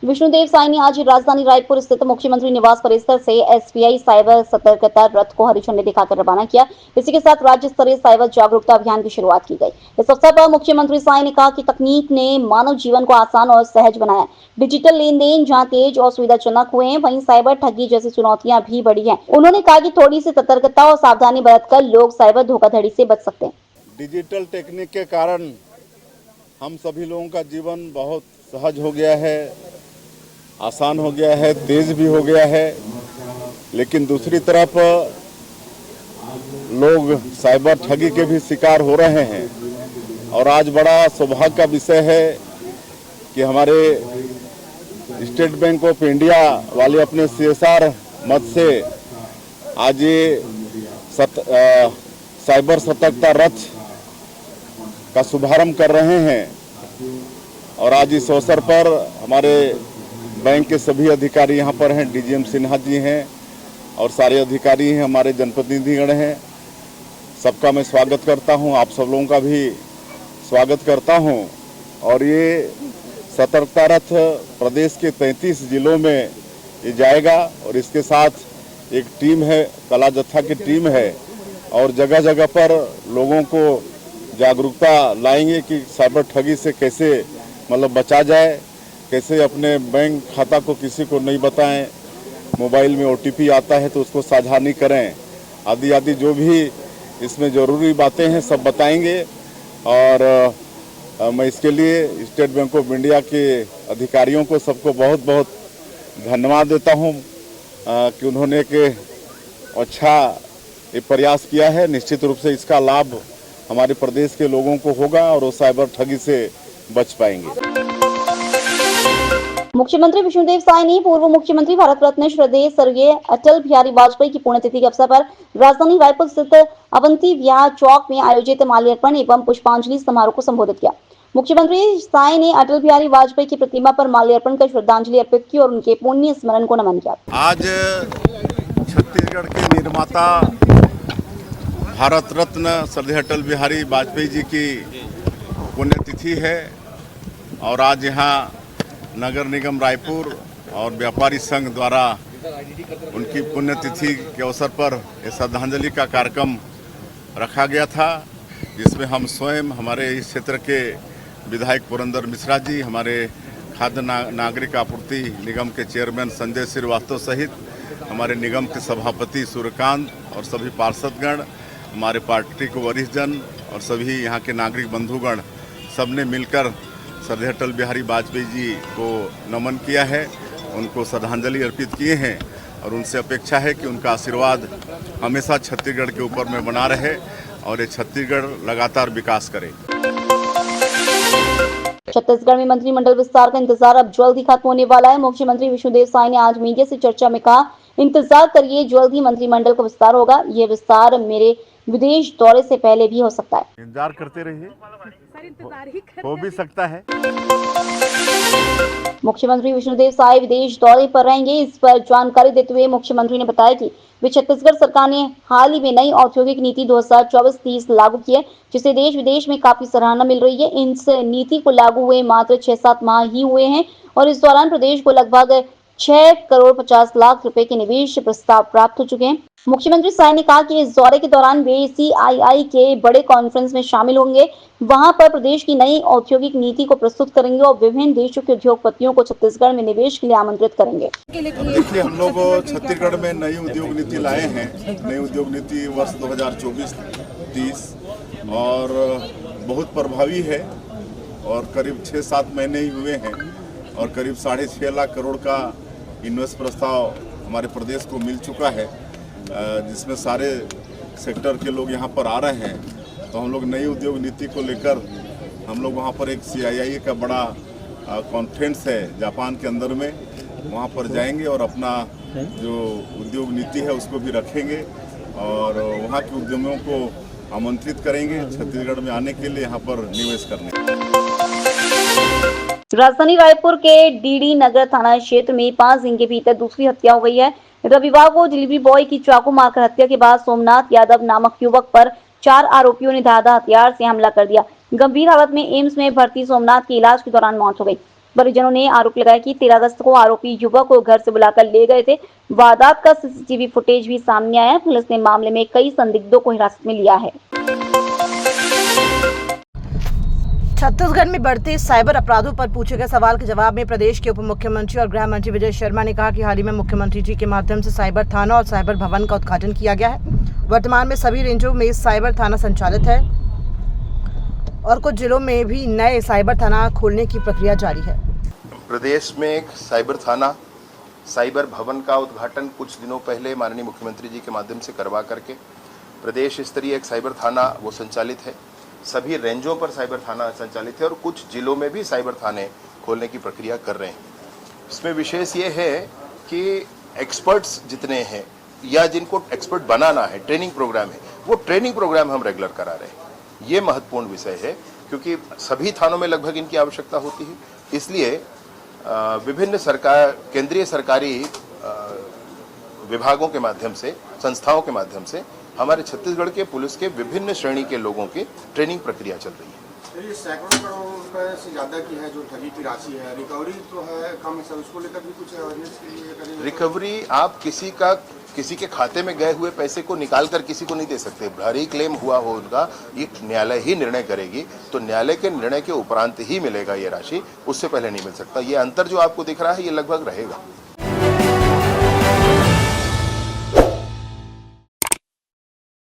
विष्णुदेव साई ने आज राजधानी रायपुर स्थित मुख्यमंत्री निवास परिसर से एसबीआई साइबर सतर्कता रथ को हरी झंडी दिखाकर रवाना किया। इसी के साथ राज्य स्तरीय साइबर जागरूकता अभियान की शुरुआत की गई। इस अवसर पर मुख्यमंत्री साई ने कहा कि तकनीक ने मानव जीवन को आसान और सहज बनाया। डिजिटल लेन देन जहाँ तेज और सुविधाजनक हुए हैं, वहीं साइबर ठगी जैसी चुनौतियां भी बढ़ी हैं। उन्होंने कहा कि थोड़ी सी सतर्कता और सावधानी बरतकर लोग साइबर धोखाधड़ी से बच सकते हैं। डिजिटल टेक्निक के कारण हम सभी लोगों का जीवन बहुत सहज हो गया है, आसान हो गया है, तेज भी हो गया है। लेकिन दूसरी तरफ लोग साइबर ठगी के भी शिकार हो रहे हैं। और आज बड़ा सौभाग्य का विषय है कि हमारे स्टेट बैंक ऑफ इंडिया वाले अपने CSR मद से आज ये साइबर सतर्कता रथ का शुभारंभ कर रहे हैं। और आज इस अवसर पर हमारे बैंक के सभी अधिकारी यहाँ पर हैं, DGM सिन्हा जी हैं और सारे अधिकारी हैं, हमारे जनप्रतिनिधिगण हैं। सबका मैं स्वागत करता हूँ, आप सब लोगों का भी स्वागत करता हूँ। और ये सतर्कता रथ प्रदेश के 33 जिलों में ये जाएगा और इसके साथ एक टीम है, कला जत्था की टीम है और जगह जगह पर लोगों को जागरूकता लाएंगे कि साइबर ठगी से कैसे बचा जाए, कैसे अपने बैंक खाता को किसी को नहीं बताएं, मोबाइल में OTP आता है तो उसको साझा नहीं करें, आदि आदि जो भी इसमें ज़रूरी बातें हैं सब बताएंगे। और मैं इसके लिए स्टेट बैंक ऑफ इंडिया के अधिकारियों को सबको बहुत बहुत धन्यवाद देता हूं कि उन्होंने एक अच्छा ये प्रयास किया है। निश्चित रूप से इसका लाभ हमारे प्रदेश के लोगों को होगा और वो साइबर ठगी से बच पाएंगे। मुख्यमंत्री विष्णुदेव साई ने पूर्व मुख्यमंत्री भारत रत्न श्रद्धेय स्वर्गीय अटल बिहारी वाजपेयी की पुण्यतिथि के अवसर पर राजधानी रायपुर स्थित अवंती विहार चौक में आयोजित माल्यार्पण एवं पुष्पांजलि समारोह को संबोधित किया। मुख्यमंत्री साई ने अटल बिहारी वाजपेयी की प्रतिमा पर माल्यार्पण कर श्रद्धांजलि अर्पित की और उनके पुण्य स्मरण को नमन किया। आज छत्तीसगढ़ के निर्माता भारत रत्न श्रद्धेय अटल बिहारी वाजपेयी जी की पुण्यतिथि है और आज यहाँ नगर निगम रायपुर और व्यापारी संघ द्वारा उनकी पुण्यतिथि के अवसर पर श्रद्धांजलि का कार्यक्रम रखा गया था, जिसमें हम स्वयं हमारे इस क्षेत्र के विधायक पुरंदर मिश्रा जी, हमारे खाद्य नागरिक आपूर्ति निगम के चेयरमैन संजय श्रीवास्तव सहित हमारे निगम के सभापति सूर्यकांत और सभी पार्षदगण, हमारे पार्टी के वरिष्ठ जन और सभी यहाँ के नागरिक बंधुगण सबने मिलकर श्रद्धेय अटल बिहारी वाजपेयी जी को नमन किया है, उनको श्रद्धांजलि अर्पित किए हैं और उनसे अपेक्षा है कि उनका आशीर्वाद हमेशा छत्तीसगढ़ के ऊपर में बना रहे और ये छत्तीसगढ़ लगातार विकास करे। छत्तीसगढ़ में मंत्रिमंडल विस्तार का इंतजार अब जल्द ही खत्म होने वाला है। मुख्यमंत्री विष्णुदेव साई ने आज मीडिया से चर्चा में कहा, इंतजार करिए, जल्द ही मंत्रिमंडल का विस्तार होगा। ये विस्तार मेरे विदेश दौरे से पहले भी हो सकता है। इंतजार करते रहिए, हो भी सकता है। मुख्यमंत्री विष्णुदेव साई विदेश दौरे पर रहेंगे। इस पर जानकारी देते हुए मुख्यमंत्री ने बताया कि वे छत्तीसगढ़ सरकार ने हाल ही में नई औद्योगिक नीति 2024-30 लागू की है, जिसे देश विदेश में काफी सराहना मिल रही है। इस नीति को लागू हुए मात्र 6-7 माह ही हुए हैं और इस दौरान प्रदेश को लगभग 6 करोड़ 50 लाख रुपए के निवेश प्रस्ताव प्राप्त हो चुके हैं। मुख्यमंत्री साई ने कहा कि इस दौरे के दौरान वे CII के बड़े कॉन्फ्रेंस में शामिल होंगे। वहां पर प्रदेश की नई औद्योगिक नीति को प्रस्तुत करेंगे और विभिन्न देशों के उद्योगपतियों को छत्तीसगढ़ में निवेश के लिए आमंत्रित करेंगे। देखिए, हम लोग छत्तीसगढ़ में नई उद्योग नीति लाए हैं। नई उद्योग नीति वर्ष 2024-30 और बहुत प्रभावी है और करीब 6-7 महीने ही हुए हैं और करीब 6.5 लाख करोड़ का इन्वेस्ट प्रस्ताव हमारे प्रदेश को मिल चुका है, जिसमें सारे सेक्टर के लोग यहाँ पर आ रहे हैं। तो हम लोग नई उद्योग नीति को लेकर हम लोग वहाँ पर एक CII का बड़ा कॉन्फ्रेंस है जापान के अंदर में, वहाँ पर जाएंगे और अपना जो उद्योग नीति है उसको भी रखेंगे और वहाँ के उद्यमियों को आमंत्रित करेंगे छत्तीसगढ़ में आने के लिए, यहाँ पर निवेश करने। राजधानी रायपुर के DD नगर थाना क्षेत्र में 5 दिन के भीतर दूसरी हत्या हो गई है। रविवार को डिलीवरी बॉय की चाकू मारकर हत्या के बाद सोमनाथ यादव नामक युवक पर 4 आरोपियों ने धारदार हथियार से हमला कर दिया। गंभीर हालत में एम्स में भर्ती सोमनाथ की इलाज के दौरान मौत हो गई। परिजनों ने आरोप लगाया कि 13 अगस्त को आरोपी युवक को घर से बुलाकर ले गए थे। वारदात का सीसीटीवी फुटेज भी सामने आया। पुलिस ने मामले में कई संदिग्धों को हिरासत में लिया है। छत्तीसगढ़ में बढ़ते साइबर अपराधों पर पूछे गए सवाल के जवाब में प्रदेश के उप मुख्यमंत्री और गृह मंत्री विजय शर्मा ने कहा कि हाल ही में मुख्यमंत्री जी के माध्यम से साइबर थाना और साइबर भवन का उद्घाटन किया गया है। वर्तमान में सभी रेंजों में साइबर थाना संचालित है और कुछ जिलों में भी नए साइबर थाना खोलने की प्रक्रिया जारी है। प्रदेश में एक साइबर थाना, साइबर भवन का उद्घाटन कुछ दिनों पहले माननीय मुख्यमंत्री जी के माध्यम से करवा करके प्रदेश स्तरीय एक साइबर थाना वो संचालित है। सभी रेंजों पर साइबर थाना संचालित है और कुछ जिलों में भी साइबर थाने खोलने की प्रक्रिया कर रहे हैं। इसमें विशेष ये है कि एक्सपर्ट्स जितने हैं या जिनको एक्सपर्ट बनाना है, ट्रेनिंग प्रोग्राम है, वो ट्रेनिंग प्रोग्राम हम रेगुलर करा रहे हैं। ये महत्वपूर्ण विषय है क्योंकि सभी थानों में लगभग इनकी आवश्यकता होती है। इसलिए विभिन्न केंद्रीय सरकारी विभागों के माध्यम से, संस्थाओं के माध्यम से हमारे छत्तीसगढ़ के पुलिस के विभिन्न श्रेणी के लोगों की ट्रेनिंग प्रक्रिया चल रही है। ये सैकड़ों करोड़ रुपए से ज्यादा की है जो ठगी की राशि है, रिकवरी तो है कम, सर उसको लेकर भी कुछ अवेयरनेस के लिए करेंगे? रिकवरी आप किसी के खाते में गए हुए पैसे को निकाल कर किसी को नहीं दे सकते। भारी क्लेम हुआ हो उनका, ये न्यायालय ही निर्णय करेगी, तो न्यायालय के निर्णय के उपरांत ही मिलेगा ये राशि, उससे पहले नहीं मिल सकता। ये अंतर जो आपको दिख रहा है ये लगभग रहेगा।